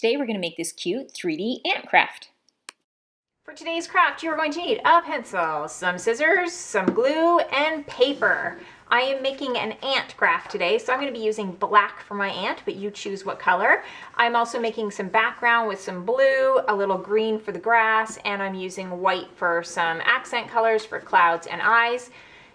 Today we're going to make this cute 3D ant craft. For today's craft, you are going to need a pencil, some scissors, some glue, and paper. I am making an ant craft today, so I'm going to be using black for my ant, but you choose what color. I'm also making some background with some blue, a little green for the grass, and I'm using white for some accent colors for clouds and eyes.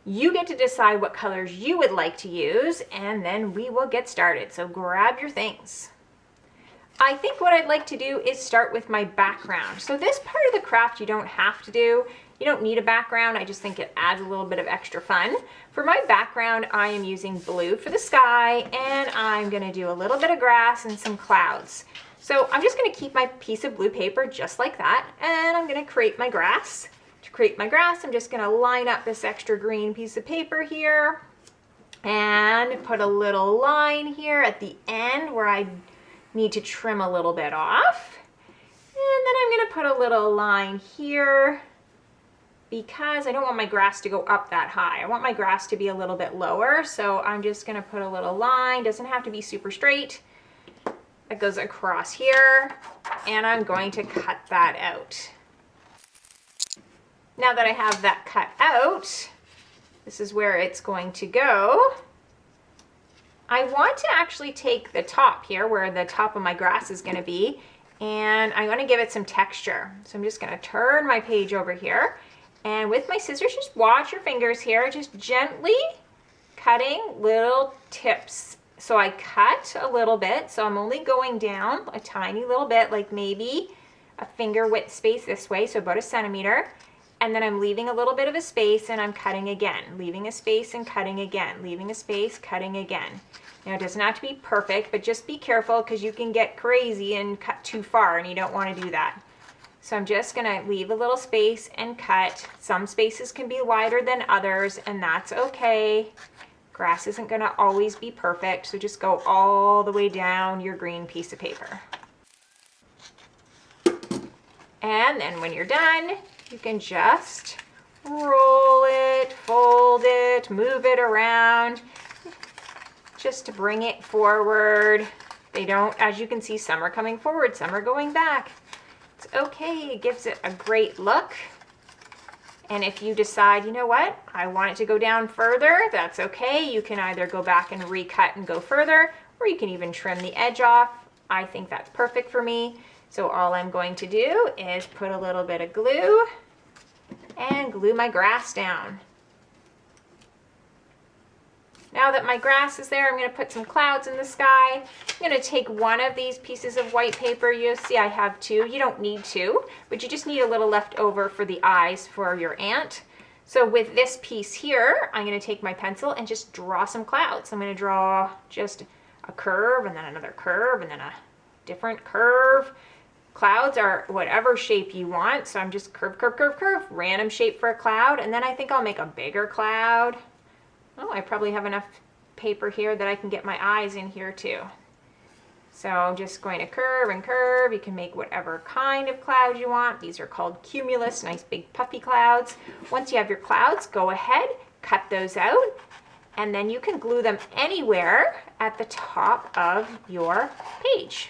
You get to decide what colors you would like to use, and then we will get started. So grab your things. I think what I'd like to do is start with my background. So this part of the craft you don't have to do. You don't need a background. I just think it adds a little bit of extra fun. For my background, I am using blue for the sky, and I'm gonna do a little bit of grass and some clouds. So I'm just gonna keep my piece of blue paper just like that, and I'm gonna create my grass. To create my grass, I'm just gonna line up this extra green piece of paper here and put a little line here at the end where I need to trim a little bit off. And then I'm going to put a little line here because I don't want my grass to go up that high. I want my grass to be a little bit lower, so I'm just going to put a little line. Doesn't have to be super straight. That goes across here, and I'm going to cut that out. Now that I have that cut out, this is where it's going to go. I want to actually take the top here, where the top of my grass is going to be, and I'm going to give it some texture. So I'm just going to turn my page over here, and with my scissors, just watch your fingers here, just gently cutting little tips. So I cut a little bit, so I'm only going down a tiny little bit, like maybe a finger width space this way, so about 1 centimeter. And then I'm leaving a little bit of a space and I'm cutting again, leaving a space and cutting again, leaving a space, cutting again. Now it doesn't have to be perfect, but just be careful because you can get crazy and cut too far and you don't want to do that. So I'm just gonna leave a little space and cut. Some spaces can be wider than others, and that's okay. Grass isn't gonna always be perfect, so just go all the way down your green piece of paper. And then when you're done, you can just roll it, fold it, move it around, just to bring it forward. They don't, as you can see, some are coming forward, some are going back. It's okay, it gives it a great look. And if you decide, you know what, I want it to go down further, that's okay. You can either go back and recut and go further, or you can even trim the edge off. I think that's perfect for me. So all I'm going to do is put a little bit of glue and glue my grass down. Now that my grass is there, I'm going to put some clouds in the sky. I'm going to take one of these pieces of white paper. You'll see I have two. You don't need two, but you just need a little left over for the eyes for your ant. So with this piece here, I'm going to take my pencil and just draw some clouds. I'm going to draw just a curve and then another curve and then a different curve. Clouds are whatever shape you want, so I'm just curve, curve, curve, curve, random shape for a cloud, and then I think I'll make a bigger cloud. Oh, I probably have enough paper here that I can get my eyes in here too. So I'm just going to curve and curve. You can make whatever kind of cloud you want. These are called cumulus, nice big puffy clouds. Once you have your clouds, go ahead, cut those out, and then you can glue them anywhere at the top of your page.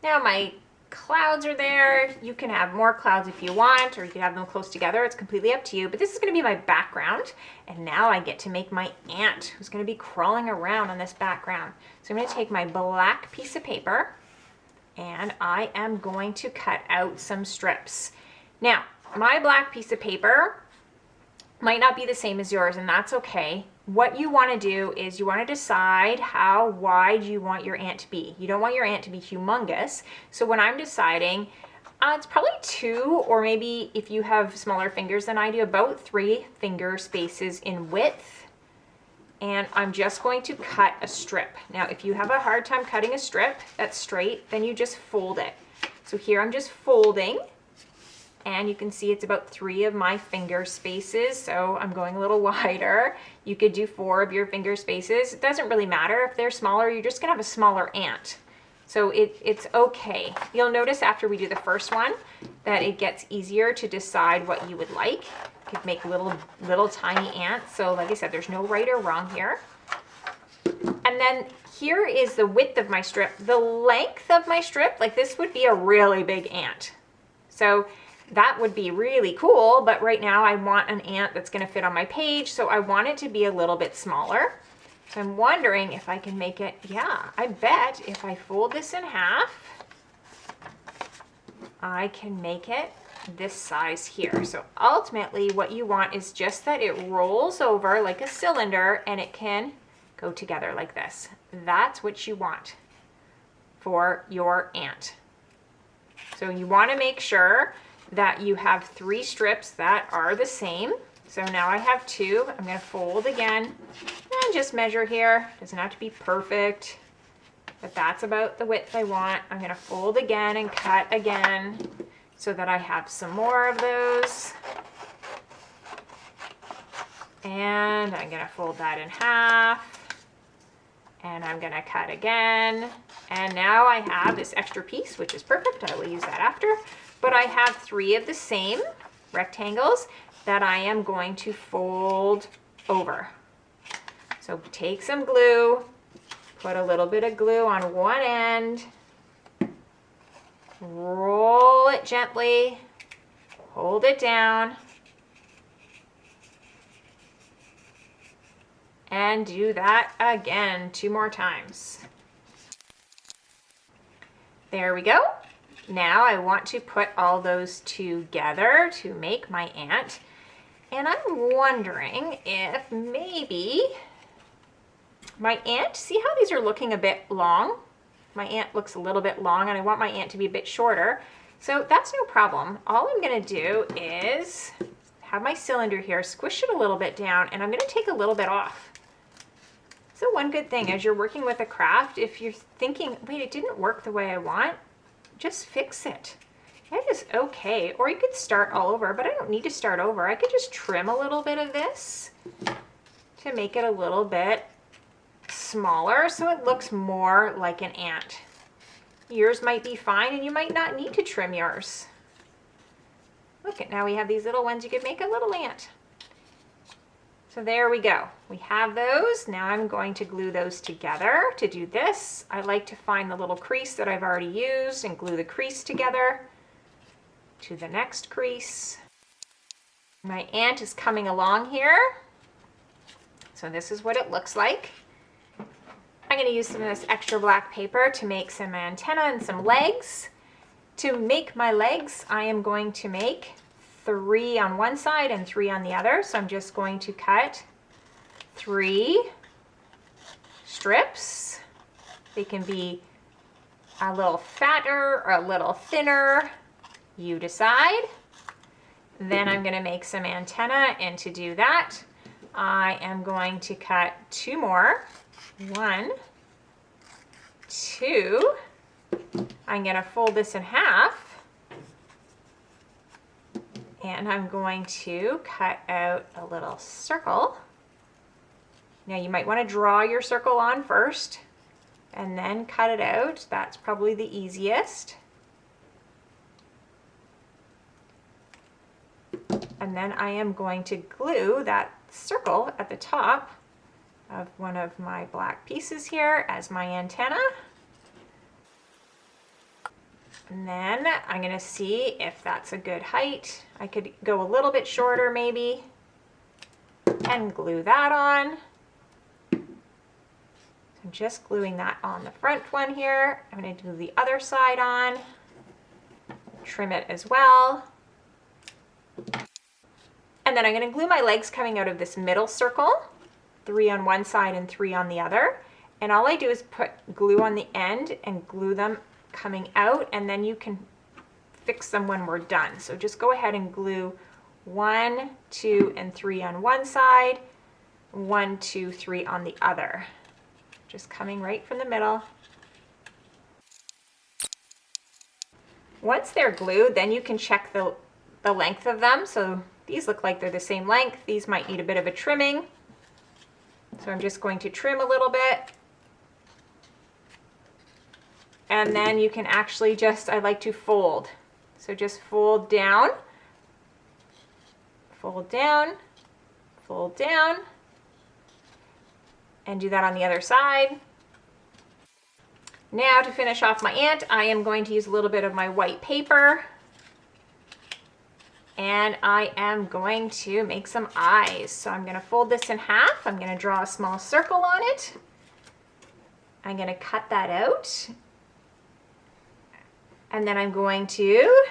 Now my clouds are there. You can have more clouds if you want, or you can have them close together. It's completely up to you, but this is going to be my background. And now I get to make my ant who's going to be crawling around on this background. So I'm going to take my black piece of paper and I am going to cut out some strips. Now, my black piece of paper might not be the same as yours, and that's okay. What you want to do is you want to decide how wide you want your ant to be. You don't want your ant to be humongous. So when I'm deciding, it's probably 2, or maybe if you have smaller fingers than I do, about 3 finger spaces in width. And I'm just going to cut a strip. Now, if you have a hard time cutting a strip that's straight, then you just fold it. So here I'm just folding. And you can see it's about 3 of my finger spaces, so I'm going a little wider. You could do 4 of your finger spaces. It doesn't really matter. If they're smaller, you're just gonna have a smaller ant. So it's okay. You'll notice after we do the first one that it gets easier to decide what you would like. You could make little tiny ants. So like I said, there's no right or wrong here. And then here is the width of my strip. The length of my strip, like this would be a really big ant. So that would be really cool, but right now I want an ant that's gonna fit on my page, so I want it to be a little bit smaller. So I'm wondering if I can make it, yeah, I bet if I fold this in half, I can make it this size here. So ultimately what you want is just that it rolls over like a cylinder and it can go together like this. That's what you want for your ant. So you want to make sure that you have 3 strips that are the same. So now I have 2. I'm going to fold again and just measure here. Doesn't have to be perfect, but that's about the width I want. I'm going to fold again and cut again so that I have some more of those. And I'm going to fold that in half. And I'm going to cut again. And now I have this extra piece, which is perfect. I will use that after. But I have 3 of the same rectangles that I am going to fold over. So take some glue, put a little bit of glue on one end, roll it gently, hold it down, and do that again 2 more times. There we go. Now I want to put all those together to make my ant. And I'm wondering if maybe my ant, see how these are looking a bit long? My ant looks a little bit long and I want my ant to be a bit shorter. So that's no problem. All I'm gonna do is have my cylinder here, squish it a little bit down, and I'm gonna take a little bit off. So one good thing as you're working with a craft, if you're thinking, wait, it didn't work the way I want, just fix it. It is okay. Or you could start all over, but I don't need to start over. I could just trim a little bit of this to make it a little bit smaller so it looks more like an ant. Yours might be fine and you might not need to trim yours. Look, now we have these little ones. You could make a little ant. So there we go. We have those. Now I'm going to glue those together. To do this, I like to find the little crease that I've already used and glue the crease together to the next crease. My ant is coming along here. So this is what it looks like. I'm going to use some of this extra black paper to make some antenna and some legs. To make my legs, I am going to make 3 on one side and 3 on the other. So I'm just going to cut 3 strips. They can be a little fatter or a little thinner. You decide. Then I'm going to make some antenna, and to do that, I am going to cut 2 more. 1, 2. I'm going to fold this in half. And I'm going to cut out a little circle. Now you might want to draw your circle on first and then cut it out. That's probably the easiest. And then I am going to glue that circle at the top of one of my black pieces here as my antenna. And then I'm going to see if that's a good height. I could go a little bit shorter maybe and glue that on. So I'm just gluing that on the front one here. I'm going to do the other side on, trim it as well. And then I'm going to glue my legs coming out of this middle circle, 3 on one side and 3 on the other. And all I do is put glue on the end and glue them coming out, and then you can fix them when we're done. So just go ahead and glue 1, 2, and 3 on one side, 1, 2, 3 on the other. Just coming right from the middle. Once they're glued, then you can check the length of them. So these look like they're the same length. These might need a bit of a trimming. So I'm just going to trim a little bit. And then you can actually just, I like to fold. So just fold down, fold down, fold down. And do that on the other side. Now to finish off my ant, I am going to use a little bit of my white paper. And I am going to make some eyes. So I'm going to fold this in half. I'm going to draw a small circle on it. I'm going to cut that out. And then I'm going to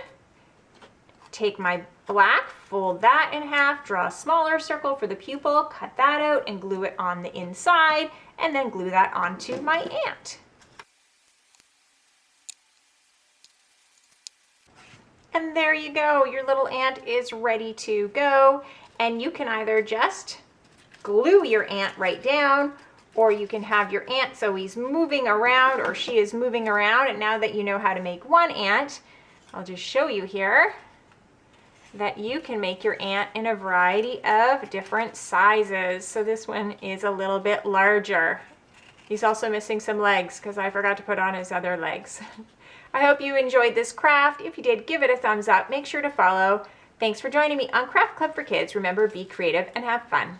take my black, fold that in half, draw a smaller circle for the pupil, cut that out and glue it on the inside, and then glue that onto my ant. And there you go, your little ant is ready to go. And you can either just glue your ant right down, or you can have your ant so he's moving around or she is moving around. And now that you know how to make one ant, I'll just show you here that you can make your ant in a variety of different sizes. So this one is a little bit larger. He's also missing some legs because I forgot to put on his other legs. I hope you enjoyed this craft. If you did, give it a thumbs up. Make sure to follow. Thanks for joining me on Craft Club for Kids. Remember, be creative and have fun.